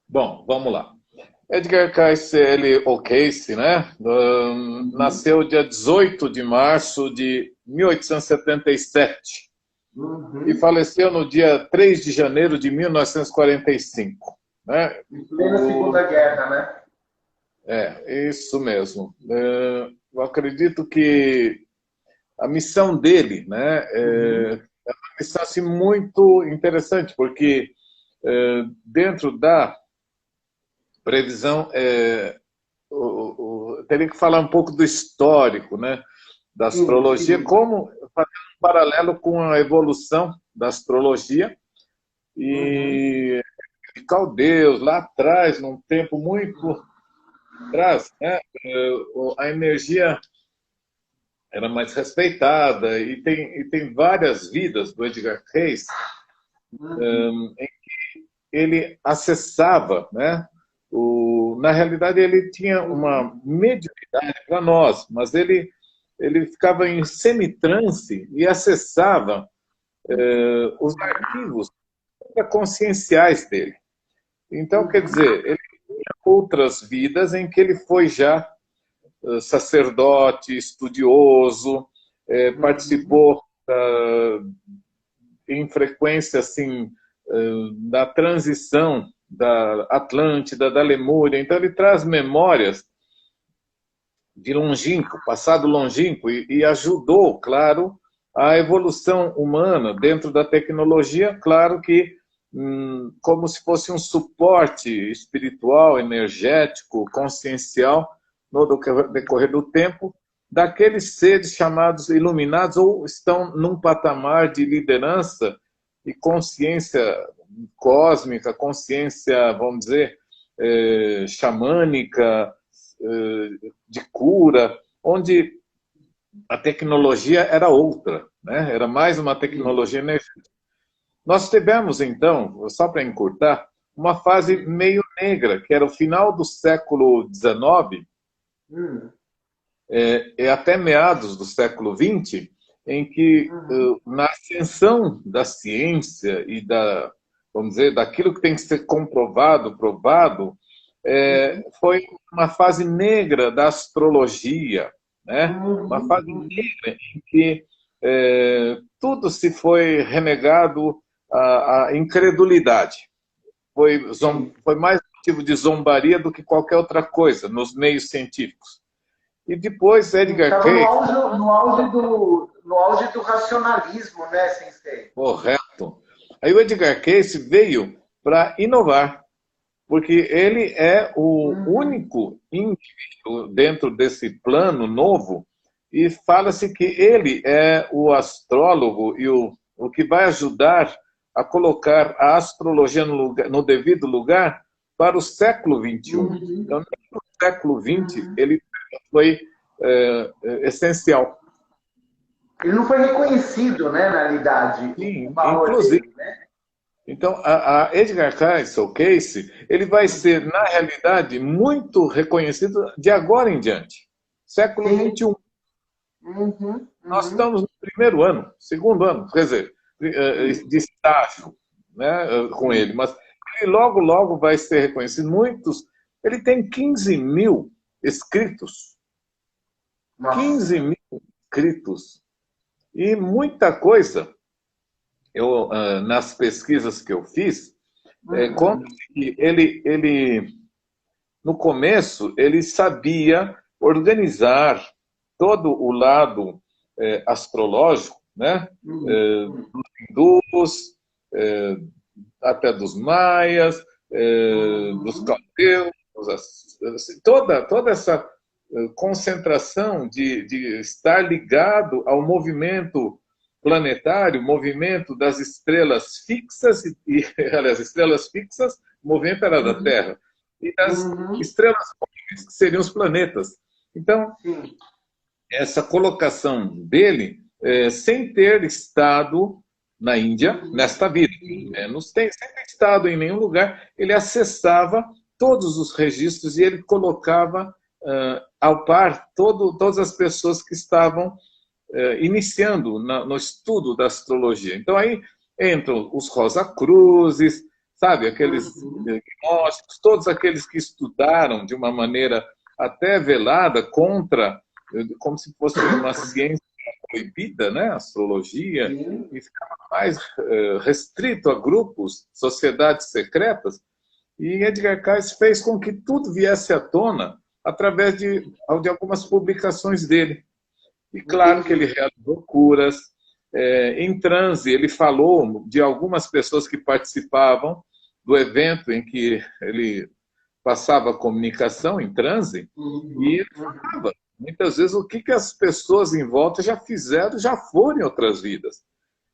Bom, vamos lá. Edgar Cayce, ou Cayce, né? Nasceu dia 18 de março de 1877 e faleceu no dia 3 de janeiro de 1945. Né? Em plena Segunda Guerra, né? Isso mesmo. Eu acredito que a missão dele, né, é uma missão assim, muito interessante, porque dentro da previsão, teria que falar um pouco do histórico, né, da Sim, astrologia, sim. como fazer um paralelo com a evolução da astrologia Uhum. e caldeus, lá atrás, num tempo muito atrás, né, a energia era mais respeitada e tem várias vidas do Edgar Cayce. Uhum. Ele acessava, né? Na realidade, ele tinha uma Uhum. mediunidade para nós, mas ele ficava em semitranse e acessava os arquivos conscienciais dele. Então, quer Uhum. dizer, ele tinha outras vidas em que ele foi já sacerdote, estudioso, Uhum. participou em frequência assim da transição da Atlântida, da Lemúria. Então ele traz memórias de longínquo, passado longínquo, e ajudou, claro, a evolução humana dentro da tecnologia, claro que como se fosse um suporte espiritual, energético, consciencial, no decorrer do tempo, daqueles seres chamados iluminados ou estão num patamar de liderança e consciência cósmica, consciência, vamos dizer, xamânica, de cura, onde a tecnologia era outra, né? Era mais uma Sim. tecnologia energética. Nós tivemos, então, só para encurtar, uma fase meio negra, que era o final do século XIX Hum. até meados do século XX, em que, Uhum. na ascensão da ciência e vamos dizer, daquilo que tem que ser comprovado, provado, Uhum. foi uma fase negra da astrologia, né? Uma Uhum. fase Uhum. negra em que tudo se foi renegado à incredulidade. Sim. Foi mais motivo de zombaria do que qualquer outra coisa nos meios científicos. E depois Edgar Estava Cayce, no auge do racionalismo, né, Sensei? correto. Aí o Edgar Cayce veio para inovar, porque ele é o Uhum. único indivíduo dentro desse plano novo e fala-se que ele é o astrólogo e o que vai ajudar a colocar a astrologia no devido lugar para o século XXI. Uhum. Então, no século XX, Uhum. ele foi essencial. Ele não foi reconhecido, né, na realidade, o Sim, valor inclusive. dele, né? Então, a Edgar Cayce, ou Cayce, ele vai ser, Uhum. na realidade, muito reconhecido de agora em diante. Século Sim. XXI. Uhum. Nós Uhum. estamos no primeiro ano, segundo ano, quer dizer, Sim. de estágio, né, com ele. Sim. Mas ele logo, logo vai ser reconhecido. Muitos. Ele tem 15 mil escritos. Nossa. 15 mil escritos. E muita coisa, nas pesquisas que eu fiz, conta Uhum. que no começo, ele sabia organizar todo o lado astrológico, né? Uhum. Dos hindus, eh, até dos maias, dos Uhum. caldeus, assim, toda essa concentração de estar ligado ao movimento planetário, movimento das estrelas fixas, aliás, estrelas fixas, o movimento era da Uhum. Terra, e das Uhum. estrelas móveis, que seriam os planetas. Então, Sim. essa colocação dele, sem ter estado na Índia Uhum. nesta vida, pelo Uhum. menos, sem ter estado em nenhum lugar, ele acessava todos os registros e ele colocava ao par todas as pessoas que estavam iniciando no estudo da astrologia. Então, aí entram os Rosa-Cruzes, sabe, aqueles gnósticos, todos aqueles que estudaram de uma maneira até velada contra, como se fosse uma ciência proibida, né, a astrologia, e ficava mais restrito a grupos, sociedades secretas, e Edgar Cayce fez com que tudo viesse à tona através de algumas publicações dele. E claro que ele realizou curas. Em transe, ele falou de algumas pessoas que participavam do evento em que ele passava a comunicação em transe, e ele falava, muitas vezes, o que as pessoas em volta já fizeram, já foram em outras vidas.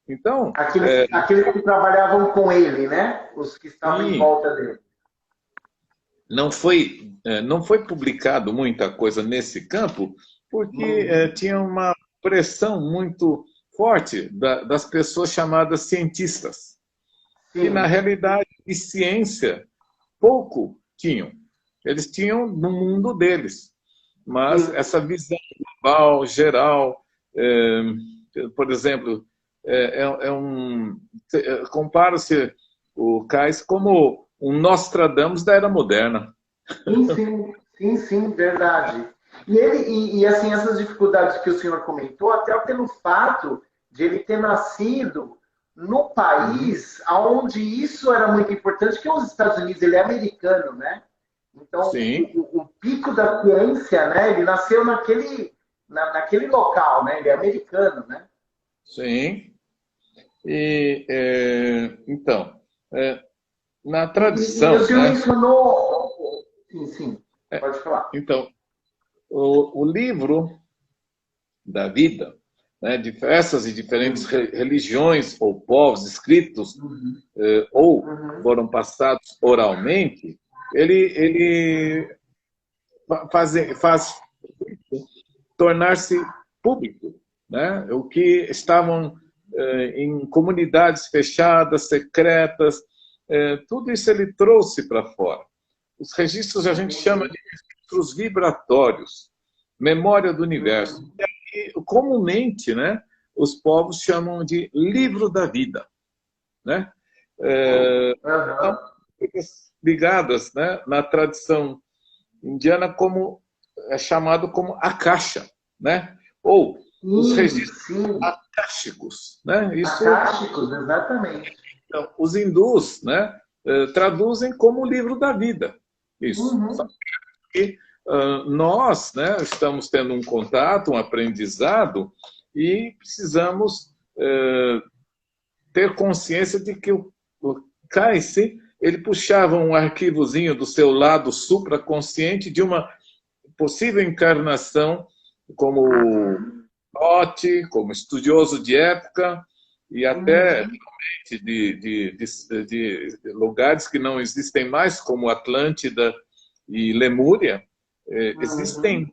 Então, aqueles que trabalhavam com ele, né? Os que estavam em volta dele. Não foi publicado muita coisa nesse campo, porque tinha uma pressão muito forte das pessoas chamadas cientistas, que na realidade de ciência pouco tinham. Eles tinham no mundo deles, mas essa visão global, geral, por exemplo, compara-se o Cayce como um Nostradamus da era moderna. Sim, verdade. E assim, essas dificuldades que o senhor comentou, até pelo fato de ele ter nascido no país onde isso era muito importante, que é os Estados Unidos, ele é americano, né? Então, o pico da ciência, né? Ele nasceu naquele local, né? Ele é americano, né? Sim. E, então, na tradição... E o senhor mencionou... Sim, pode falar. Então, o livro da vida, né, diversas e diferentes religiões ou povos escritos ou foram passados oralmente, ele faz tornar-se público, né? O que estavam em comunidades fechadas, secretas, tudo isso ele trouxe para fora. Os registros a gente chama de registros vibratórios, memória do universo. E aqui, comumente, né, os povos chamam de livro da vida, né? Então, ligadas, né, na tradição indiana como é chamado como akasha, né? Ou os registros akáshicos, né? Isso, akáshicos, exatamente. Então, os hindus, né, traduzem como livro da vida. Isso. E nós, né, estamos tendo um contato, um aprendizado, e precisamos ter consciência de que o Cayce, ele puxava um arquivozinho do seu lado supraconsciente de uma possível encarnação como note, como estudioso de época, e até de lugares que não existem mais, como Atlântida e Lemúria, existem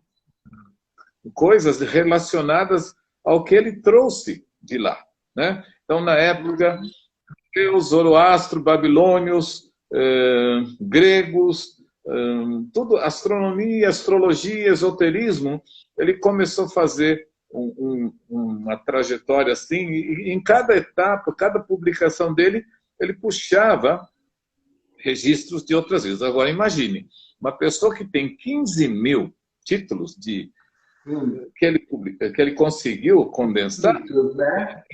coisas relacionadas ao que ele trouxe de lá, né? Então, na época, os Zoroastro, babilônios, gregos, tudo, astronomia, astrologia, esoterismo, ele começou a fazer uma trajetória assim, e em cada etapa, cada publicação dele, ele puxava registros de outras vidas. Agora, imagine, uma pessoa que tem 15 mil títulos que ele conseguiu condensar,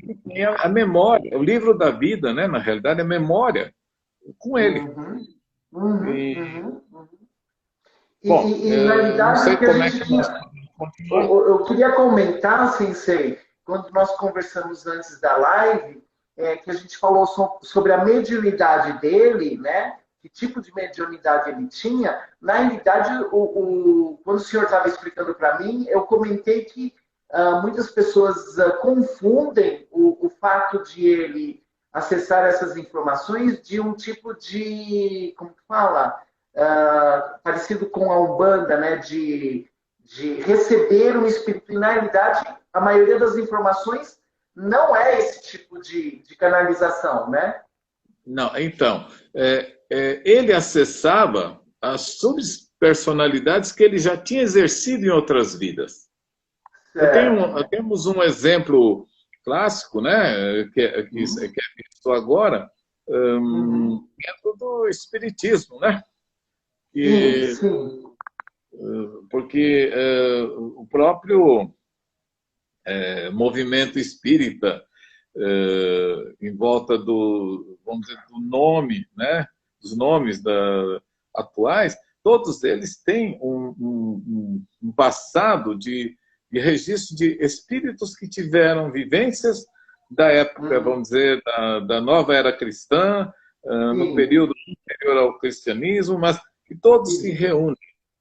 ele tem a memória, o livro da vida, né, na realidade, é memória com ele. Bom, na verdade, não sei como é que nós... Eu queria comentar, Sensei, quando nós conversamos antes da live, que a gente falou sobre a mediunidade dele, né? Que tipo de mediunidade ele tinha. Na realidade, quando o senhor estava explicando para mim, eu comentei que muitas pessoas confundem o fato de ele acessar essas informações de um tipo de, como que fala? Parecido com a Umbanda, né? De receber um espírito. E, na realidade, a maioria das informações não é esse tipo de canalização, né? Não, então, ele acessava as subpersonalidades que ele já tinha exercido em outras vidas. Temos um exemplo clássico, né, que é visto agora, dentro do Espiritismo, né? Porque o próprio movimento espírita, em volta vamos dizer, do nome, né, dos nomes atuais, todos eles têm um passado de registro de espíritos que tiveram vivências da época, vamos dizer, da nova era cristã, no período anterior ao cristianismo, mas que todos se reúnem.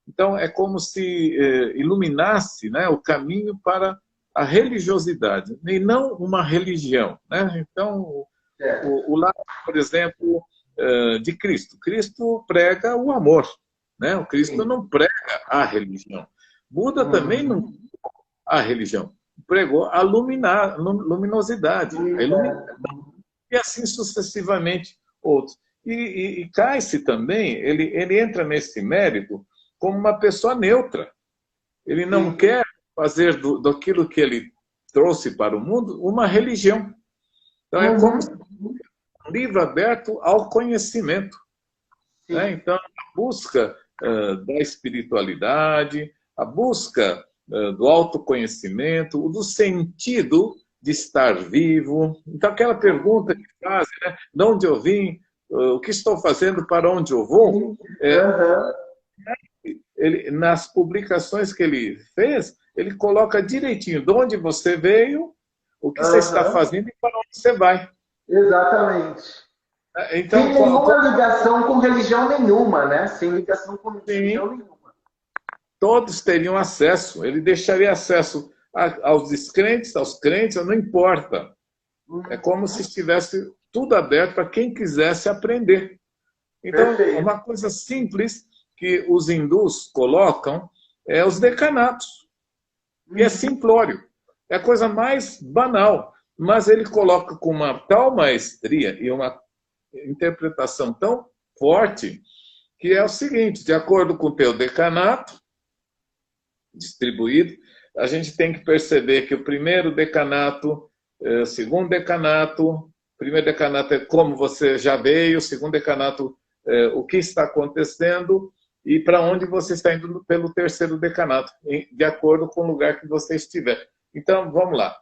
Então, é como se iluminasse, né, o caminho para a religiosidade, e não uma religião, né? Então, o lado, por exemplo, de Cristo. Cristo prega o amor, né? O Cristo não prega a religião. Buda também não pregou a religião, pregou a luminosidade, a iluminação, e assim sucessivamente outros. E Cálice também, ele entra nesse mérito como uma pessoa neutra. Ele não quer fazer daquilo que ele trouxe para o mundo uma religião. Então, é como um livro aberto ao conhecimento. Né? Então, a busca da espiritualidade, a busca do autoconhecimento, do sentido de estar vivo. Então, aquela pergunta que fazem, né? De onde eu vim, o que estou fazendo, para onde eu vou? Nas publicações que ele fez, ele coloca direitinho de onde você veio, o que você está fazendo e para onde você vai. Exatamente. Então, sem nenhuma ligação com religião nenhuma, né? Sem ligação com religião nenhuma. Todos teriam acesso. Ele deixaria acesso aos descrentes, aos crentes, não importa. É como se estivesse tudo aberto para quem quisesse aprender. Então, uma coisa simples que os hindus colocam é os decanatos. E é simplório. É a coisa mais banal. Mas ele coloca com uma tal maestria e uma interpretação tão forte que é o seguinte: de acordo com o teu decanato distribuído, a gente tem que perceber que o primeiro decanato, o segundo decanato, o primeiro decanato é como você já veio, o segundo decanato o que está acontecendo e para onde você está indo pelo terceiro decanato, de acordo com o lugar que você estiver. Então, vamos lá.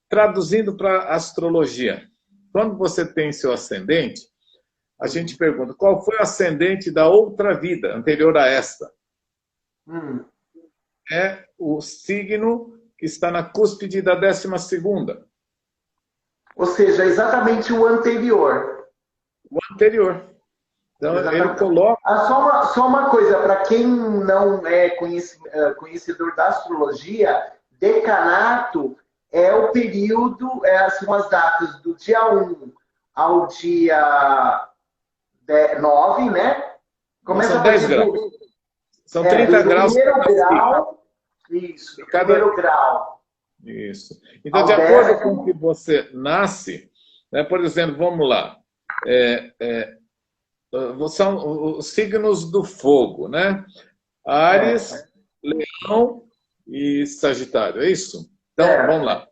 Traduzindo para a astrologia, quando você tem seu ascendente, a gente pergunta, qual foi o ascendente da outra vida, anterior a esta? É o signo que está na cúspide da 12ª. Ou seja, exatamente o anterior. O anterior. Então, ele coloca... Só uma coisa, para quem não é conhecedor da astrologia, decanato é o período, são as datas do dia 1 ao dia 9, né? Começa são 10 graus. São 30 graus. Primeiro grau. Isso, primeiro grau. Isso. Então, de acordo com que você nasce, né, por exemplo, vamos lá. São os signos do fogo, né? Áries, Leão e Sagitário, é isso? Então, vamos lá.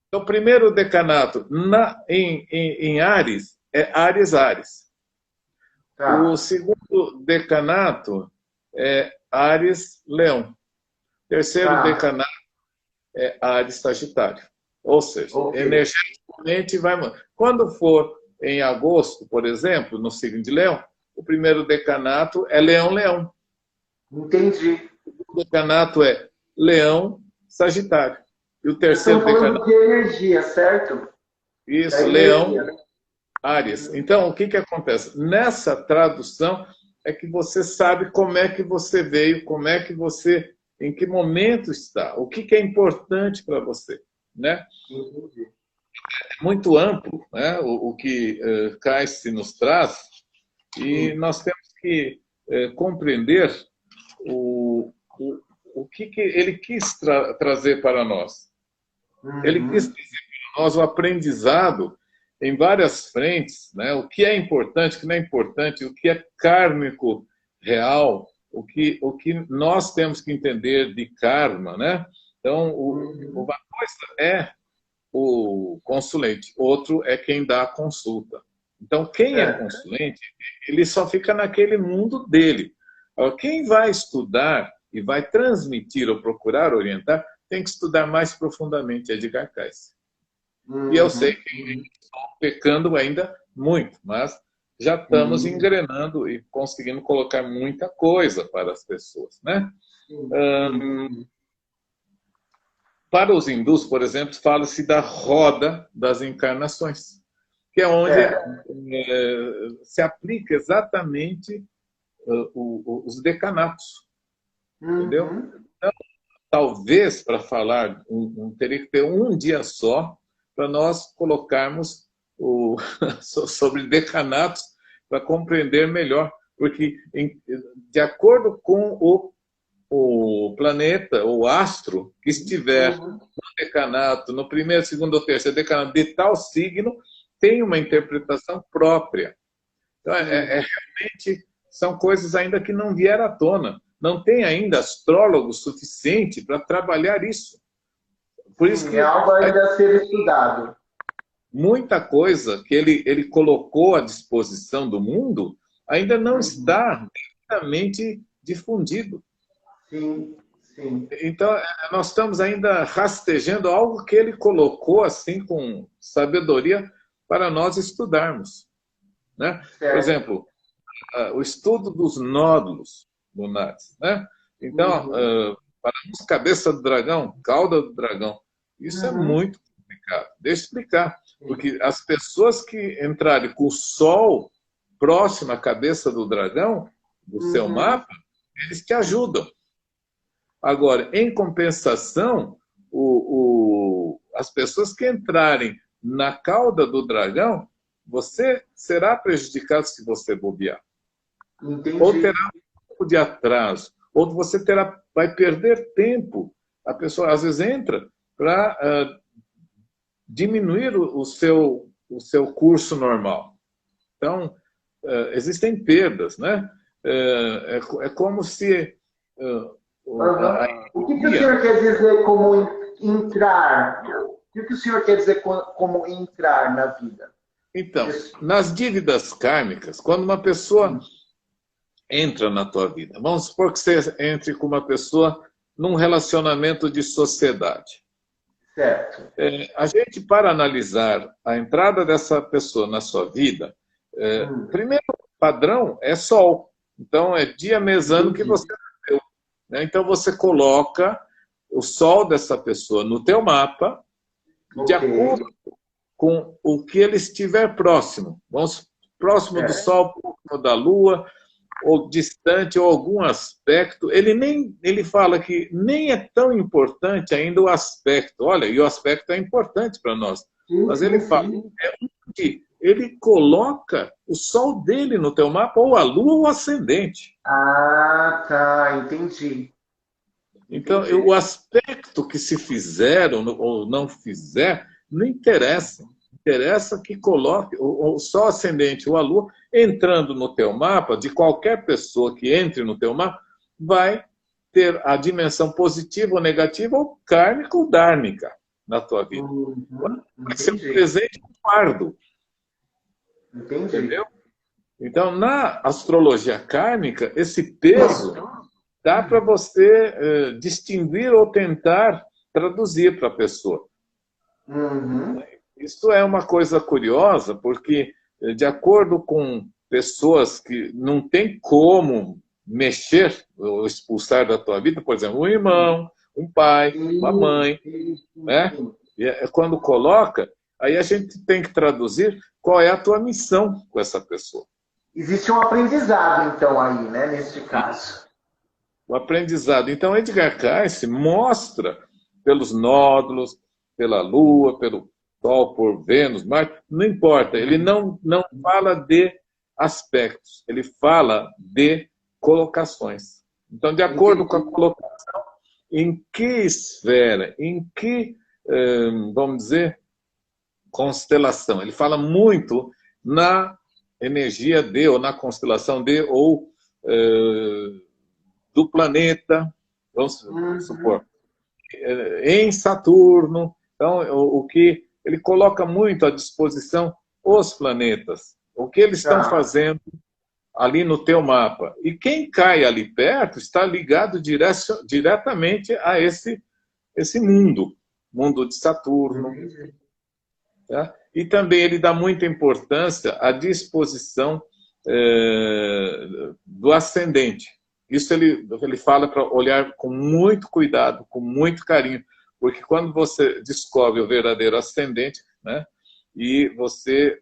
Então, o primeiro decanato em Áries é Áries. O segundo decanato é Áries-Leão. Terceiro decanato é Áries-Sagitário. Ou seja, energeticamente vai... Quando for em agosto, por exemplo, no signo de Leão, o primeiro decanato é Leão-Leão. Entendi. O decanato é Leão-Sagitário. E o terceiro decanato... de energia, certo? Isso, Leão-Áries. Então, o que acontece? Nessa tradução é que você sabe como é que você veio, como é que você... Em que momento está? O que é importante para você? Né? Entendi. É muito amplo, né? O que Cálice nos traz, e nós temos que compreender o que ele quis trazer para nós. Ele quis trazer para nós o aprendizado em várias frentes, né? O que é importante, o que não é importante, o que é kármico real, o que nós temos que entender de karma, né? Então, Uhum. uma coisa é o consulente, outro é quem dá a consulta. Então, quem é Certo. consulente, ele só fica naquele mundo dele. Agora, quem vai estudar e vai transmitir ou procurar orientar, tem que estudar mais profundamente Edgar Cayce. E eu sei Uhum. que estou pecando ainda muito, mas já estamos Sim, engrenando e conseguindo colocar muita coisa para as pessoas, né? sim, sim, sim. Para os hindus, por exemplo, fala-se da roda das encarnações, que é onde Certo. se aplica exatamente os decanatos, entendeu? Uhum. Talvez, para falar, teria que ter um dia só para nós colocarmos sobre decanatos para compreender melhor, porque de acordo com o planeta, o astro que estiver Uhum. no decanato, no primeiro, segundo ou terceiro decanato de tal signo, tem uma interpretação própria. Então, Sim. realmente são coisas ainda que não vieram à tona. Não tem ainda astrólogo suficiente para trabalhar isso. Por isso Sim, é que algo ainda a ser estudado. muita coisa que ele colocou à disposição do mundo ainda não Uhum. está devidamente difundido. Sim, sim. Então, nós estamos ainda rastejando algo que ele colocou assim com sabedoria para nós estudarmos, né? Por Certo. exemplo, o estudo dos nódulos lunares, né? Então, Uhum. para nós, cabeça do dragão, cauda do dragão, isso é Uhum. muito complicado. Deixa eu explicar, Sim. porque as pessoas que entrarem com o Sol próximo à cabeça do dragão, do seu Uhum. mapa, eles te ajudam. Agora, em compensação, as pessoas que entrarem na cauda do dragão, você será prejudicado se você bobear. Ou terá Entendi. um pouco de atraso, ou você vai perder tempo. A pessoa às vezes entra para diminuir o seu curso normal. Então, existem perdas, né? É como se Aham. a O que o energia. senhor quer dizer como entrar? O que o senhor quer dizer como entrar na vida? Então, Isso. nas dívidas kármicas, quando uma pessoa entra na tua vida, vamos supor que você entre com uma pessoa num relacionamento de sociedade. Certo. A gente, para analisar a entrada dessa pessoa na sua vida, Hum. primeiro padrão é Sol. Então, é dia, mês, ano que você Entendi. nasceu, né? Então, você coloca o Sol dessa pessoa no teu mapa, de Ok. acordo com o que ele estiver próximo. Vamos próximo do Certo. Sol, próximo da Lua, ou distante, ou algum aspecto. Ele fala que nem é tão importante ainda o aspecto. Olha, e o aspecto é importante para nós. Sim, Mas sim, ele fala sim. que ele coloca o Sol dele no teu mapa, ou a Lua ou o ascendente. Ah, tá. Entendi. Então, Entendi. o aspecto que se fizer ou não fizer, não interessa. Interessa que coloque o Sol ascendente ou a Lua entrando no teu mapa, de qualquer pessoa que entre no teu mapa, vai ter a dimensão positiva ou negativa, ou kármica ou dármica na tua vida. Uhum. Vai ser um Entendi. presente ou um fardo, Entendi. entendeu? Então, na astrologia kármica, esse peso dá para você distinguir ou tentar traduzir para a pessoa. Uhum. Isso é uma coisa curiosa, porque, de acordo com pessoas que não tem como mexer ou expulsar da tua vida, por exemplo, um irmão, um pai, uma Sim, mãe, sim, sim, né? sim. E quando coloca, aí a gente tem que traduzir qual é a tua missão com essa pessoa. Existe um aprendizado, então, aí, né, neste caso. O aprendizado. Então, Edgar Cayce mostra pelos nódulos, pela Lua, pelo Sol, por Vênus, Marte, não importa. Ele não fala de aspectos, ele fala de colocações. Então, de acordo com a Entendi. colocação, em que esfera, em que, vamos dizer, constelação. Ele fala muito na energia de, ou na constelação de, ou do planeta, vamos Uhum. supor. em Saturno. Então, o que ele coloca muito à disposição os planetas, o que eles estão fazendo ali no teu mapa. E quem cai ali perto está ligado diretamente a esse mundo de Saturno. Tá? E também ele dá muita importância à disposição do ascendente. Isso ele fala para olhar com muito cuidado, com muito carinho, porque quando você descobre o verdadeiro ascendente, né, e você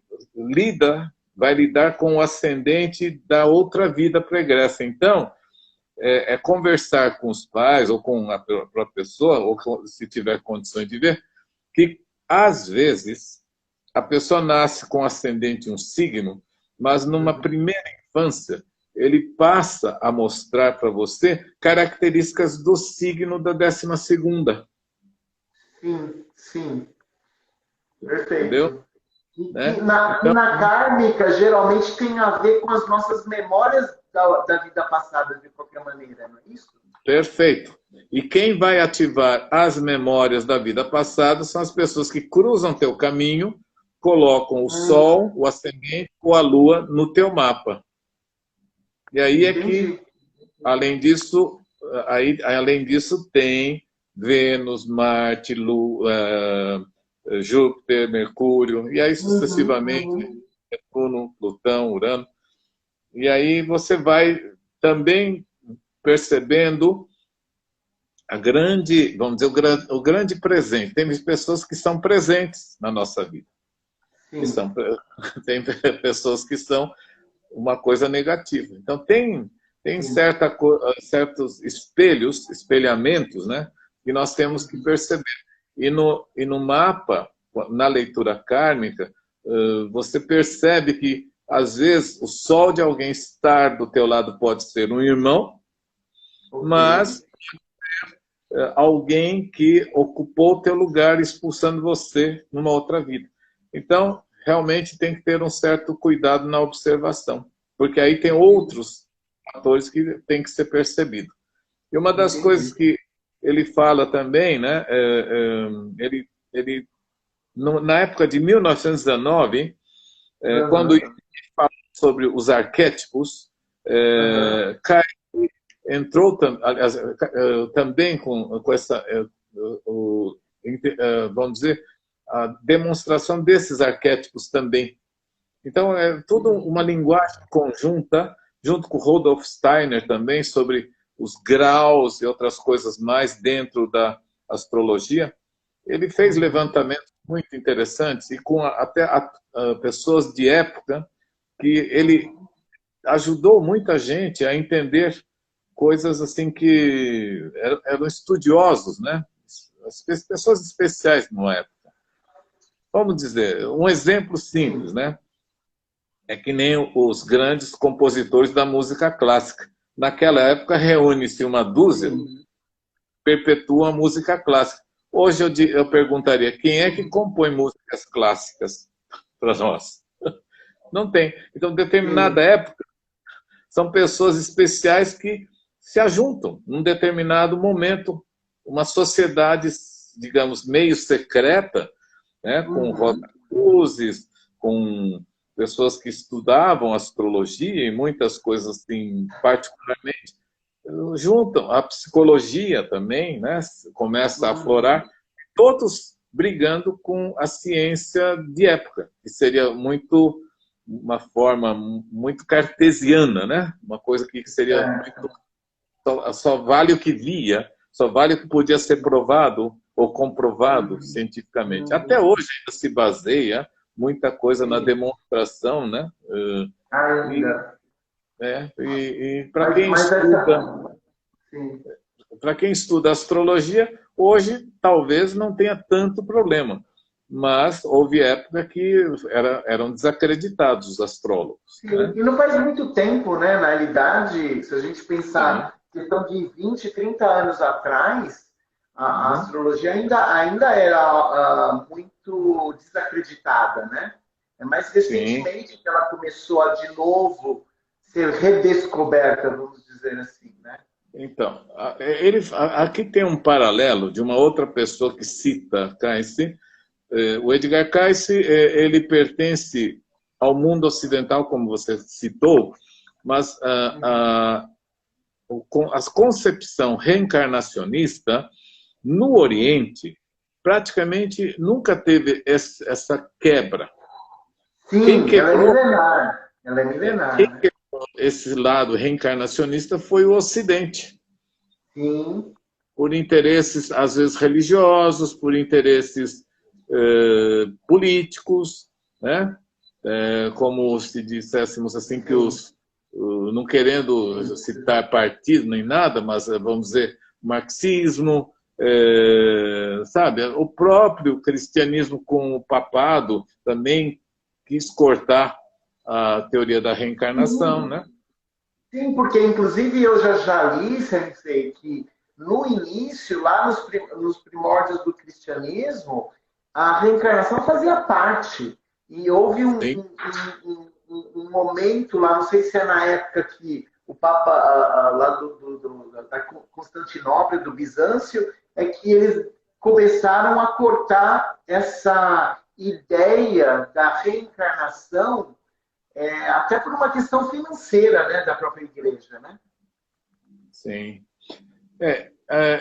vai lidar com o ascendente da outra vida pregressa. Então, conversar com os pais, ou com a própria pessoa, ou se tiver condições de ver, que, às vezes, a pessoa nasce com ascendente em um signo, mas numa primeira infância, ele passa a mostrar para você características do signo da 12ª. Sim, sim. Perfeito. Entendeu? E na kármica, geralmente tem a ver com as nossas memórias da vida passada, de qualquer maneira, não é isso? Perfeito. E quem vai ativar as memórias da vida passada são as pessoas que cruzam teu caminho, colocam o Sol, o ascendente ou a Lua no teu mapa. E aí é que, além disso, tem Vênus, Marte, Lua, Júpiter, Mercúrio, e aí sucessivamente, Netuno, Plutão, Urano. E aí você vai também percebendo vamos dizer, o grande presente. Tem pessoas que são presentes na nossa vida. Tem pessoas que são uma coisa negativa. Então, tem certos espelhamentos, né, que nós temos que perceber. E no mapa, na leitura kármica, você percebe que, às vezes, o sol de alguém estar do teu lado pode ser um irmão, mas alguém que ocupou o teu lugar expulsando você numa outra vida. Então, realmente tem que ter um certo cuidado na observação, porque aí tem outros fatores que tem que ser percebido. E uma das coisas que ele fala também, né, na época de 1919, quando ele fala sobre os arquétipos, entrou também com essa, vamos dizer, a demonstração desses arquétipos também. Então, é tudo uma linguagem conjunta, junto com Rudolf Steiner também, sobre os graus e outras coisas mais dentro da astrologia. Ele fez levantamentos muito interessantes, e com até pessoas de época, que ele ajudou muita gente a entender coisas assim que eram estudiosos, né? As pessoas especiais numa época. Vamos dizer, um exemplo simples, né? É que nem os grandes compositores da música clássica. Naquela época, reúne-se uma dúzia, perpetua a música clássica. Hoje eu perguntaria, quem é que compõe músicas clássicas para nós? Não tem. Então, em determinada época, são pessoas especiais que se ajuntam num determinado momento, uma sociedade, digamos, meio secreta, né, com Rosacruzes, com pessoas que estudavam astrologia e muitas coisas assim, particularmente, juntam. A psicologia também, né, começa a aflorar, todos brigando com a ciência de época, que seria uma forma muito cartesiana, né? Uma coisa que seria só vale o que via, só vale o que podia ser provado ou comprovado cientificamente. Até hoje ainda se baseia muita coisa na demonstração, né? E para quem estuda astrologia, hoje talvez não tenha tanto problema, mas houve época que eram desacreditados os astrólogos. Sim, né? E não faz muito tempo, né? Na realidade, se a gente pensar questão de 20, 30 anos atrás, a astrologia ainda era muito desacreditada, né? É mais recentemente que ela começou a, de novo, ser redescoberta, vamos dizer assim, né? Então, aqui tem um paralelo de uma outra pessoa que cita Cayce. O Edgar Cayce, ele pertence ao mundo ocidental, como você citou, mas a concepção reencarnacionista no Oriente praticamente nunca teve essa quebra. Sim, ela é milenar. Ela é Quem milenar. quebrou esse lado reencarnacionista foi o Ocidente, Sim. por interesses, às vezes, religiosos, por interesses políticos, né? Como se disséssemos assim, que os, não querendo citar partido nem nada, mas vamos dizer, marxismo, sabe? O próprio cristianismo com o papado também quis cortar a teoria da reencarnação, Sim. né? Sim, porque inclusive eu já li, Sensei, que no início, lá nos primórdios do cristianismo, a reencarnação fazia parte. E houve Sim, um momento lá, não sei se é na época que o Papa lá da Constantinopla, do Bizâncio, é que eles começaram a cortar essa ideia da reencarnação até por uma questão financeira, né, da própria igreja, né? sim.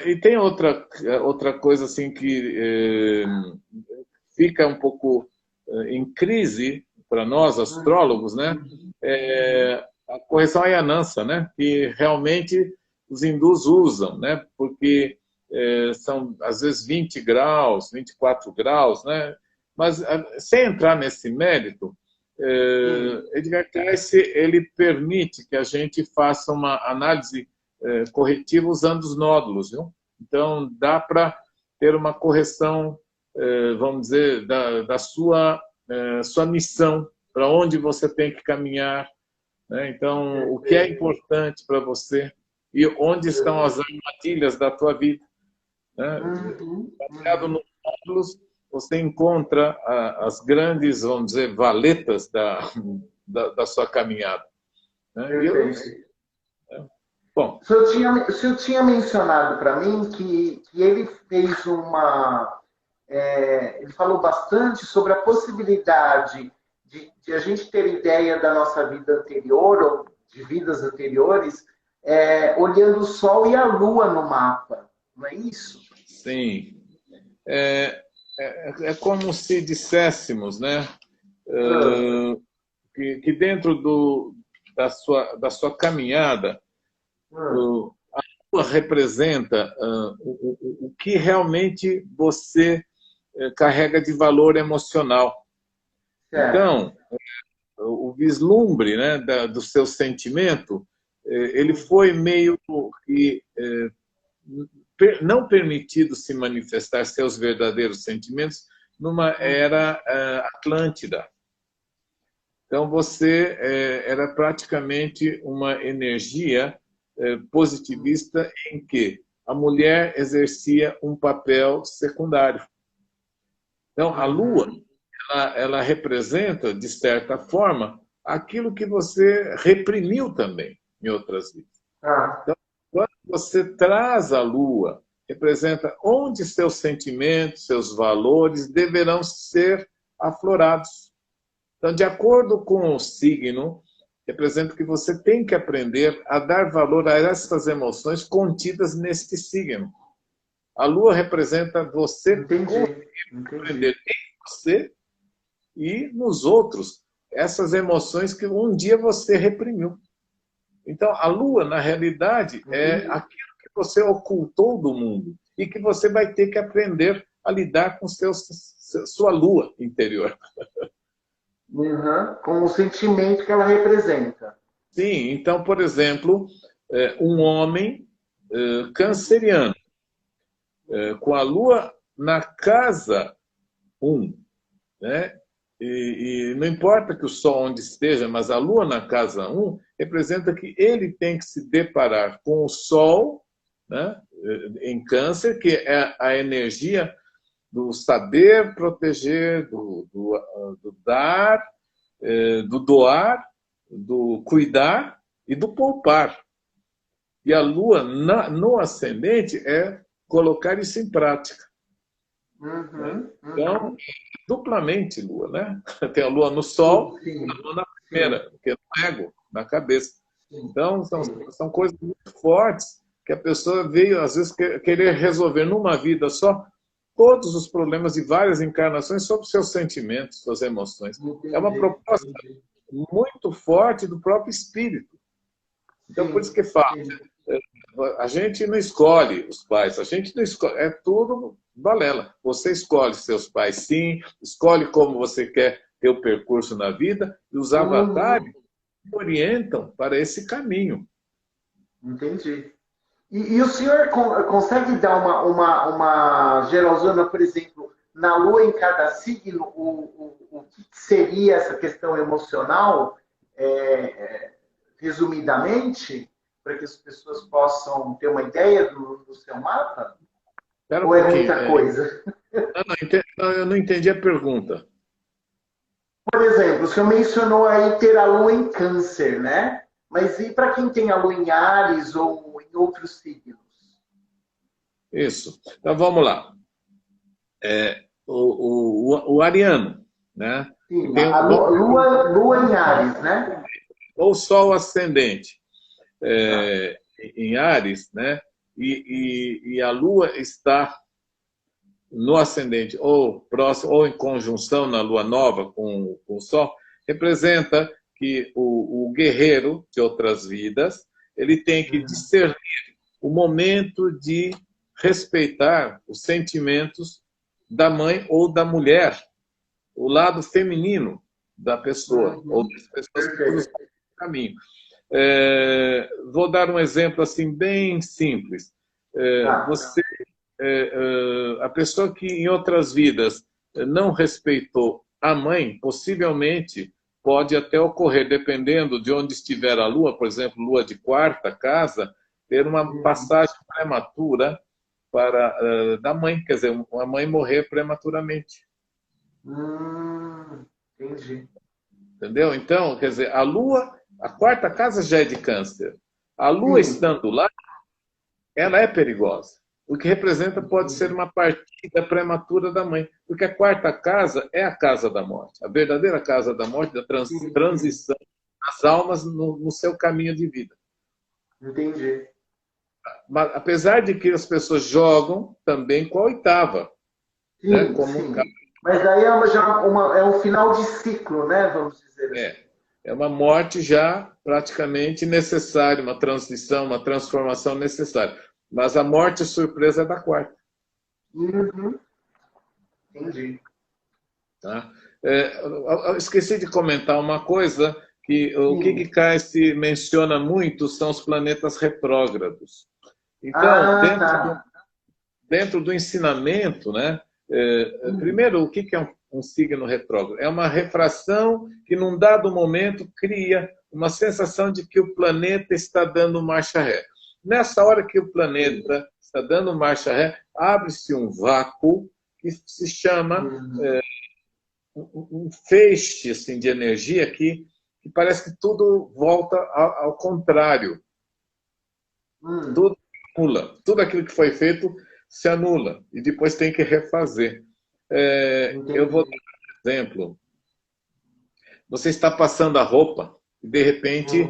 E tem outra coisa assim que fica um pouco em crise para nós, astrólogos, né? A correção Ayanança, né? Que realmente os hindus usam, né? Porque são, às vezes, 20 graus, 24 graus, né? Mas, sem entrar nesse mérito, Edgar Cayce, ele permite que a gente faça uma análise corretiva usando os nódulos, viu? Então, dá para ter uma correção, vamos dizer, da sua missão, para onde você tem que caminhar, né? Então, o que é importante para você e onde estão as armadilhas da tua vida, né? Baseado nos módulos, você encontra as grandes, vamos dizer, valetas da sua caminhada, né? Perfeito. Bom, O senhor tinha mencionado para mim que ele fez uma. Ele falou bastante sobre a possibilidade de a gente ter ideia da nossa vida anterior, ou de vidas anteriores, olhando o Sol e a Lua no mapa, não é isso? sim. É como se disséssemos, né? Ah, Que dentro da sua caminhada, ah, a lua representa o que realmente você carrega de valor emocional. certo. Então, o vislumbre, né, do seu sentimento, ele foi meio que não permitido se manifestar seus verdadeiros sentimentos numa era Atlântida. Então, você era praticamente uma energia positivista em que a mulher exercia um papel secundário. Então, a Lua, Uhum. ela representa, de certa forma, aquilo que você reprimiu também em outras vidas. Ah, Quando você traz a Lua, representa onde seus sentimentos, seus valores deverão ser aflorados. Então, de acordo com o signo, representa que você tem que aprender a dar valor a essas emoções contidas neste signo. A Lua representa você entendi, compreender entendi. em você e nos outros essas emoções que um dia você reprimiu. Então, a Lua, na realidade, é Entendi. aquilo que você ocultou do mundo e que você vai ter que aprender a lidar com sua Lua interior. Uhum. Com o sentimento que ela representa. Sim, então, por exemplo, um homem canceriano, com a Lua na casa 1, né? E não importa que o Sol onde esteja, mas a Lua na casa 1 representa que ele tem que se deparar com o Sol, né, em Câncer, que é a energia do saber proteger, do dar, do doar, do cuidar e do poupar. E a Lua, no ascendente, é colocar isso em prática. Então, duplamente Lua, né? Tem a Lua no Sol, a Lua na primeira, que é no ego, na cabeça. Então, são coisas muito fortes que a pessoa veio, às vezes, querer resolver numa vida só todos os problemas de várias encarnações sobre seus sentimentos, suas emoções. É uma proposta muito forte do próprio espírito. Então, por isso que fala, a gente não escolhe os pais, a gente não escolhe, é tudo balela. Você escolhe seus pais, sim, escolhe como você quer ter o percurso na vida, e os avatares orientam para esse caminho. Entendi. E o senhor consegue dar uma geralzona, por exemplo, na Lua em cada signo, o que seria essa questão emocional, resumidamente, para que as pessoas possam ter uma ideia do seu mapa? Ou é muita coisa? Eu não entendi a pergunta. Por exemplo, o senhor mencionou aí ter a Lua em Câncer, né? Mas e para quem tem a Lua em Áries ou em outros signos? Isso. Então, vamos lá. O ariano, né? Sim, a Lua em Áries, né? Ou Sol ascendente em Áries, né? E a Lua está no ascendente ou próximo ou em conjunção na Lua nova com o Sol, representa que o guerreiro de outras vidas, ele tem que discernir o momento de respeitar os sentimentos da mãe ou da mulher, o lado feminino da pessoa, ou das pessoas que cruzam o caminho. Vou dar um exemplo assim bem simples. A pessoa que em outras vidas não respeitou a mãe, possivelmente pode até ocorrer, dependendo de onde estiver a Lua, por exemplo, Lua de quarta casa, ter uma passagem prematura da mãe, quer dizer, a mãe morrer prematuramente. Entendi. Entendeu? Então, quer dizer, a Lua, a quarta casa já é de Câncer. A Lua estando lá, ela é perigosa. O que representa pode ser uma partida prematura da mãe. Porque a quarta casa é a casa da morte. A verdadeira casa da morte, da transição das almas no seu caminho de vida. Entendi. Mas, apesar de que as pessoas jogam também com a oitava. Sim, né? Como sim. Mas aí é um final de ciclo, né? Vamos dizer assim. É uma morte já praticamente necessária, uma transição, uma transformação necessária. Mas a morte surpresa é da quarta. Entendi. Tá? Eu esqueci de comentar uma coisa, que o que Kardec menciona muito são os planetas retrógrados. Então, dentro do ensinamento, né, primeiro, o que é um signo retrógrado? É uma refração que, num dado momento, cria uma sensação de que o planeta está dando marcha ré. Nessa hora que o planeta está dando marcha ré, abre-se um vácuo que se chama um feixe assim, de energia que parece que tudo volta ao contrário. Tudo anula. Tudo aquilo que foi feito se anula e depois tem que refazer. Eu vou dar um exemplo. Você está passando a roupa e, de repente,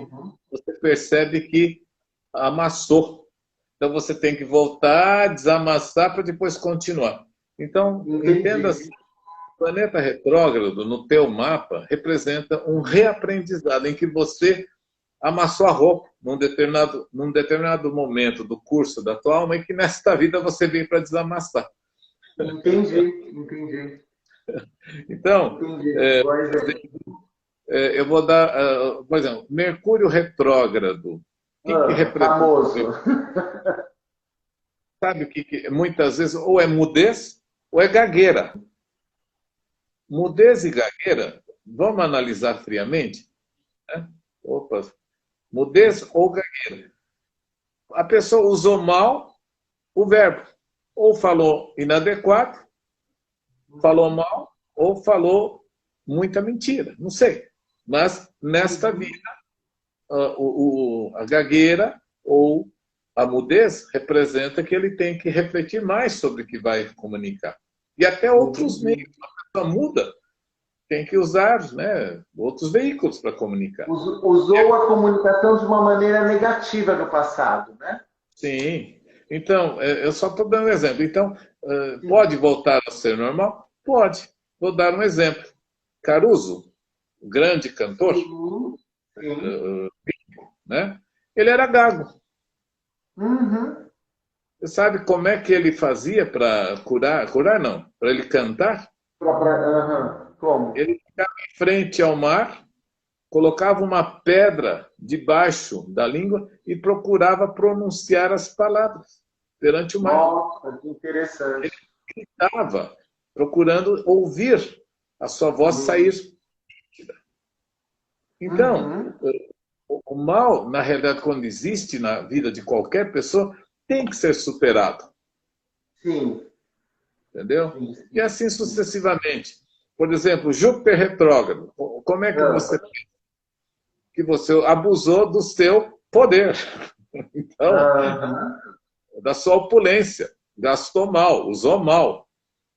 você percebe que amassou. Então, você tem que voltar, desamassar para depois continuar. Então, entenda assim, o planeta retrógrado, no teu mapa, representa um reaprendizado em que você amassou a roupa num determinado momento do curso da tua alma e que nesta vida você vem para desamassar. Entendi. Então, eu vou dar, por exemplo, Mercúrio retrógrado. O que representa? Famoso. Sabe o que muitas vezes ou é mudez ou é gagueira. Mudez e gagueira, vamos analisar friamente? Né? Mudez ou gagueira. A pessoa usou mal o verbo. Ou falou inadequado, falou mal, ou falou muita mentira. Não sei. Mas, nesta vida, a gagueira ou A mudez representa que ele tem que refletir mais sobre o que vai comunicar. E até outros meios. A pessoa muda, tem que usar, né, outros veículos para comunicar. Usou a comunicação de uma maneira negativa no passado, né? Sim. Então, eu só estou dando um exemplo. Então, pode voltar a ser normal? Pode. Vou dar um exemplo. Caruso, o grande cantor, né? Ele era gago. Uhum. Você sabe como é que ele fazia para curar? Curar não, para ele cantar? Como? Ele ficava em frente ao mar, colocava uma pedra debaixo da língua e procurava pronunciar as palavras perante o mar. Nossa, que interessante. Ele estava procurando ouvir a sua voz sair. Então, o mal, na realidade, quando existe na vida de qualquer pessoa, tem que ser superado. Sim. Entendeu? E assim sucessivamente. Por exemplo, Júpiter retrógrado. Como é que você abusou do seu poder? Então, da sua opulência. Gastou mal, usou mal.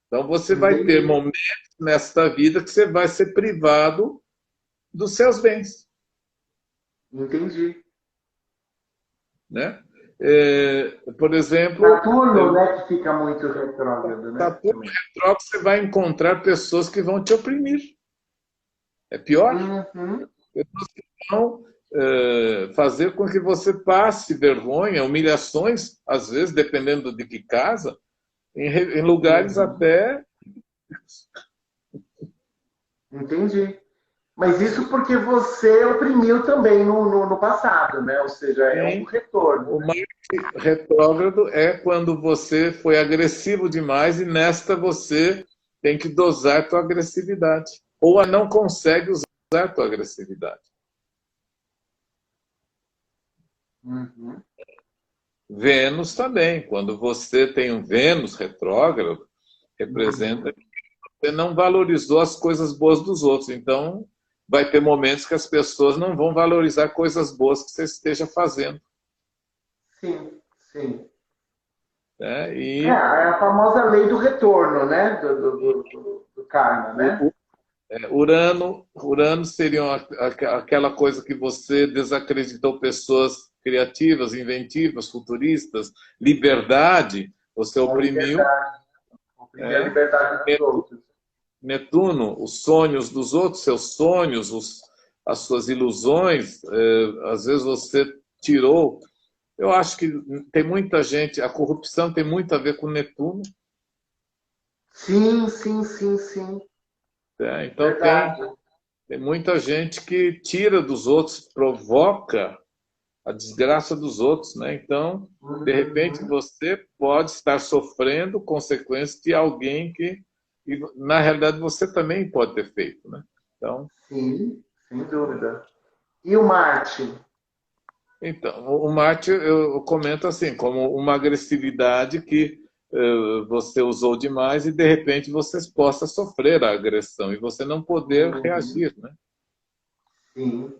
Então, você vai ter momentos nesta vida que você vai ser privado dos seus bens. Entendi. Né? Por exemplo... Saturno, né, que fica muito retrógrado, né? Saturno retrógrado, você vai encontrar pessoas que vão te oprimir. É pior. Pessoas que vão fazer com que você passe vergonha, humilhações, às vezes, dependendo de que casa, em lugares até... Entendi. Mas isso porque você oprimiu também no passado, né? Ou seja, é um retorno. O Marte retrógrado é quando você foi agressivo demais e nesta você tem que dosar a tua agressividade. Ou não consegue usar a tua agressividade. Vênus também. Quando você tem um Vênus retrógrado, representa que você não valorizou as coisas boas dos outros. Então, vai ter momentos que as pessoas não vão valorizar coisas boas que você esteja fazendo. Sim, sim. É a famosa lei do retorno, né? Do karma, né? Urano seria aquela coisa que você desacreditou pessoas criativas, inventivas, futuristas, liberdade, você oprimiu. Oprimir a liberdade dos outros. Netuno, os sonhos dos outros, seus sonhos, as suas ilusões, às vezes você tirou. Eu acho que tem muita gente, a corrupção tem muito a ver com Netuno. Sim. Então tem muita gente que tira dos outros, provoca a desgraça dos outros, né? Então, de repente, você pode estar sofrendo consequências de alguém que, na realidade, você também pode ter feito, né? Então, sim, sem dúvida. E o Marte? Então, o Marte eu comento assim, como uma agressividade que você usou demais e, de repente, você possa sofrer a agressão e você não poder reagir, né? Sim.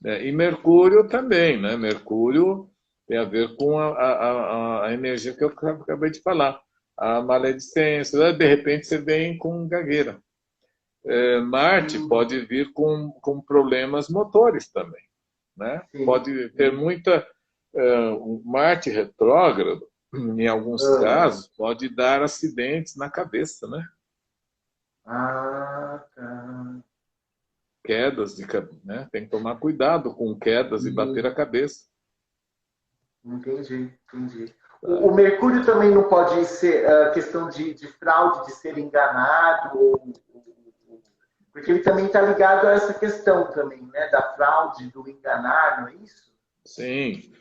E Mercúrio também, né? Mercúrio tem a ver com a energia que eu acabei de falar. A maledicência, de repente você vem com gagueira. Marte pode vir com problemas motores também, né? Pode ter muita... Marte retrógrado, em alguns casos, pode dar acidentes na cabeça, né? Ah, tá. Quedas, né? Tem que tomar cuidado com quedas e bater a cabeça. Entendi. O Mercúrio também não pode ser questão de fraude, de ser enganado, porque ele também está ligado a essa questão também, né? Da fraude, do enganar, não é isso? Sim.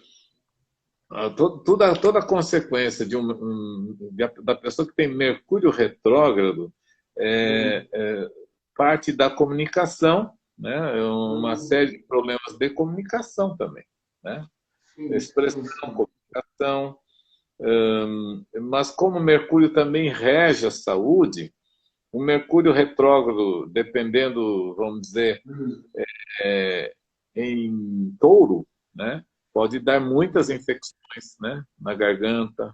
Toda a consequência da pessoa que tem Mercúrio retrógrado parte da comunicação, né? Uma série de problemas de comunicação também, né? Expressão, comunicação. Mas como Mercúrio também rege a saúde, o Mercúrio retrógrado, dependendo, vamos dizer, em Touro, né? pode dar muitas infecções, né, na garganta.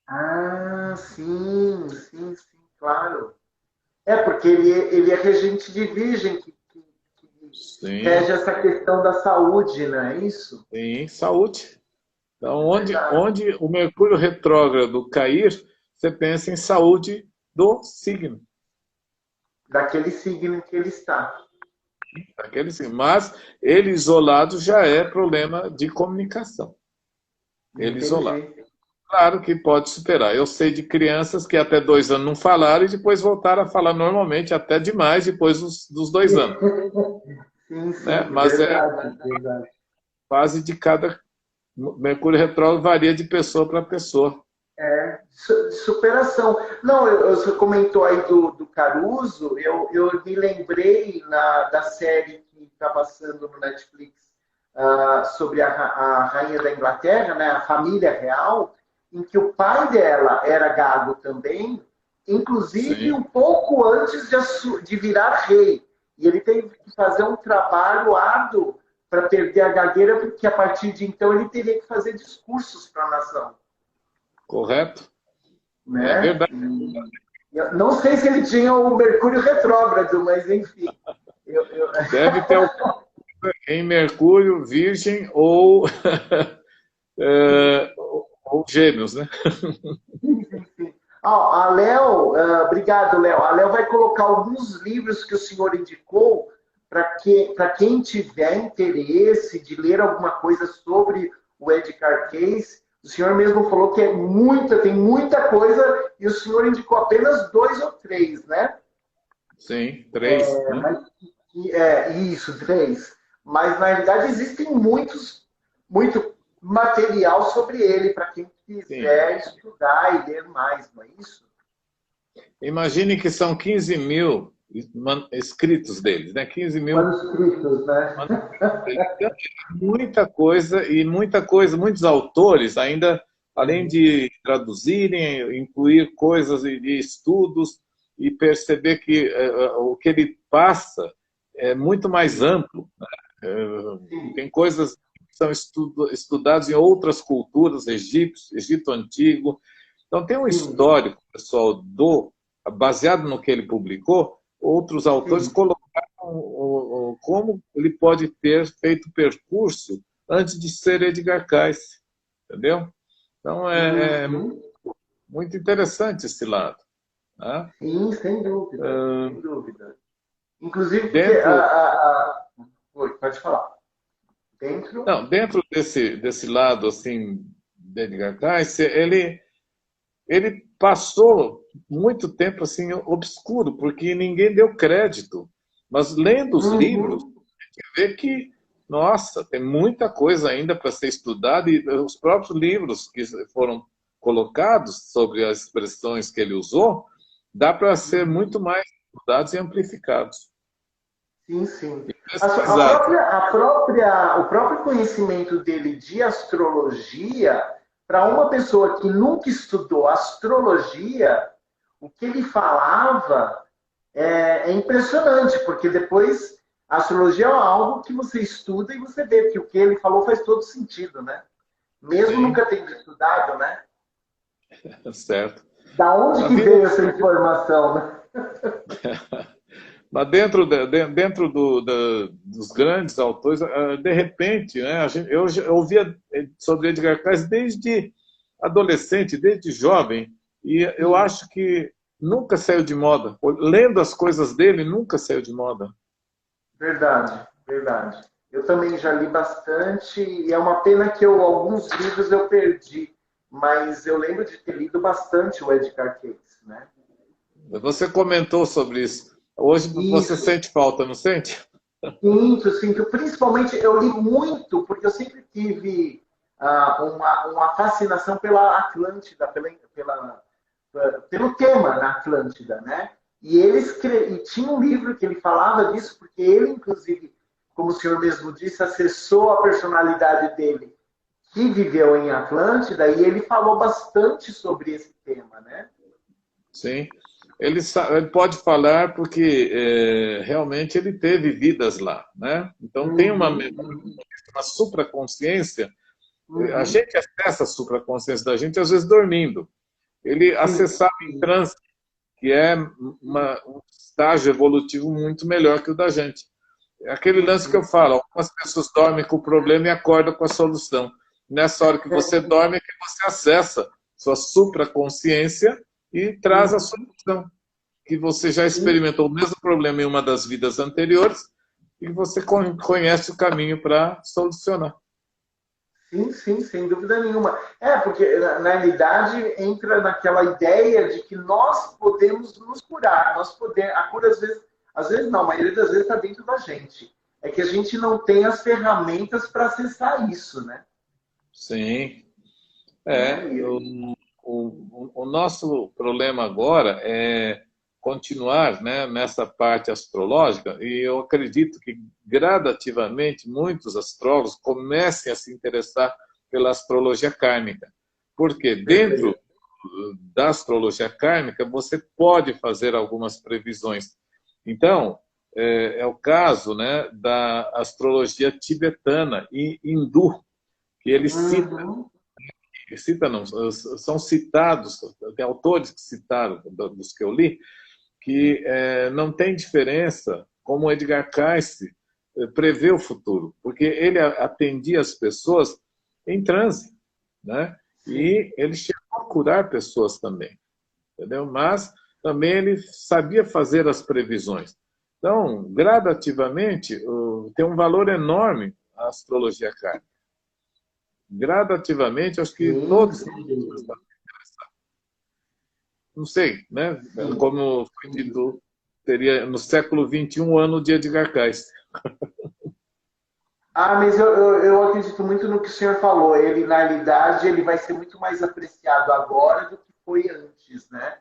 Ah, sim, sim, sim, claro. É, porque ele é regente de virgem, que Sim, rege essa questão da saúde, não é isso? sim, saúde. Então, É verdade. onde o Mercúrio retrógrado cair, você pensa em saúde do signo. Daquele signo em que ele está. Aquele signo. Mas ele isolado já é problema de comunicação. Ele isolado. Entendi. Claro que pode superar. Eu sei de crianças que até 2 anos não falaram e depois voltaram a falar normalmente, até demais depois dos 2 anos. Sim, Né? sim, Mas é verdade, verdade. fase de cada. Mercúrio retrógrado varia de pessoa para pessoa. É, de superação. Não, você comentou aí do Caruso, eu me lembrei da série que está passando no Netflix sobre a rainha da Inglaterra, né, a família real, em que o pai dela era gago também, inclusive Sim, um pouco antes de virar rei. E ele teve que fazer um trabalho árduo para perder a gagueira, porque a partir de então ele teria que fazer discursos para a nação, correto? É né? verdade. Eu não sei se ele tinha o Mercúrio retrógrado, mas enfim. Eu... Deve ter algum em Mercúrio, Virgem ou, ou Gêmeos, né? Sim, sim, sim. A Léo, obrigado, Léo. A Léo vai colocar alguns livros que o senhor indicou para quem tiver interesse de ler alguma coisa sobre o Edgar Cayce. O senhor mesmo falou que tem muita coisa, e o senhor indicou apenas 2 ou 3, né? Sim, 3, né? Mas, isso, 3. Mas, na realidade, existem muito material sobre ele para quem Sim. quiser estudar e ler mais, não é isso? Imagine que são 15 mil escritos deles, né? 15 mil Manuscritos, né? manuscritos deles. Então, muita coisa, muitos autores ainda, além de traduzirem, incluir coisas de estudos e perceber que o que ele passa é muito mais amplo. Sim, Tem coisas que são estudadas em outras culturas, Egito Antigo. Então, tem um sim, histórico, pessoal, baseado no que ele publicou, outros autores sim. colocaram como ele pode ter feito percurso antes de ser Edgar Cayce, entendeu? Então, é Uhum. muito interessante esse lado. Né? Sim, sem dúvida, sem dúvida. Inclusive porque Dentro Oi, pode falar. Dentro? Não, dentro desse lado assim de Edgar Cayce, ele passou muito tempo assim obscuro, porque ninguém deu crédito. Mas lendo os livros, Uhum. vê que, nossa, tem muita coisa ainda para ser estudada e os próprios livros que foram colocados sobre as expressões que ele usou, dá para ser muito mais estudados e amplificados Sim, sim. e pesquisados. O próprio conhecimento dele de astrologia, para uma pessoa que nunca estudou astrologia, o que ele falava é impressionante, porque depois a astrologia é algo que você estuda e você vê que o que ele falou faz todo sentido, né? Mesmo Sim, nunca tendo estudado, né? certo. Da onde A que vida veio essa informação, né? Mas dentro dos grandes autores, de repente, né, eu ouvia sobre Edgar Cayce desde adolescente, desde jovem, e eu Sim, acho que nunca saiu de moda. Lendo as coisas dele, nunca saiu de moda. verdade, verdade. Eu também já li bastante e é uma pena que alguns livros eu perdi, mas eu lembro de ter lido bastante o Edgar Cayce, né? Você comentou sobre isso. Hoje você Isso, sente falta, não sente? sinto. Principalmente eu li muito, porque eu sempre tive uma fascinação pela Atlântida, pelo tema na Atlântida, né? E tinha um livro que ele falava disso, porque ele, inclusive, como o senhor mesmo disse, acessou a personalidade dele, que viveu em Atlântida, e ele falou bastante sobre esse tema, né? Sim. Ele pode falar porque realmente ele teve vidas lá, né? Então tem Uhum, uhum. uma supraconsciência A gente acessa a supraconsciência da gente, às vezes, dormindo. Ele acessava em transe, que é um estágio evolutivo muito melhor que o da gente. É aquele lance que eu falo, algumas pessoas dormem com o problema e acordam com a solução. Nessa hora que você dorme é que você acessa sua supraconsciência e traz a solução. Que você já experimentou o mesmo problema em uma das vidas anteriores e você conhece o caminho para solucionar. Sim, sim, sem dúvida nenhuma. Porque na realidade entra naquela ideia de que nós podemos nos curar. A cura às vezes não, a maioria das vezes está dentro da gente. É que a gente não tem as ferramentas para acessar isso, né? Sim. O nosso problema agora é continuar, né, nessa parte astrológica, e eu acredito que gradativamente muitos astrólogos comecem a se interessar pela astrologia kármica. Porque dentro da astrologia kármica você pode fazer algumas previsões. Então, é o caso, né, da astrologia tibetana e hindu, que eles são citados, tem autores que citaram, dos que eu li, que não tem diferença como Edgar Cayce prevê o futuro, porque ele atendia as pessoas em transe, né? E ele chegou a curar pessoas também, entendeu? Mas também ele sabia fazer as previsões. Então, gradativamente, tem um valor enorme a astrologia kármica. Gradativamente, acho que todos não sei, né? Como foi dito, teria no século XXI o ano de Edgar Cayce. Mas eu acredito muito no que o senhor falou. Ele, na realidade, ele vai ser muito mais apreciado agora do que foi antes, né?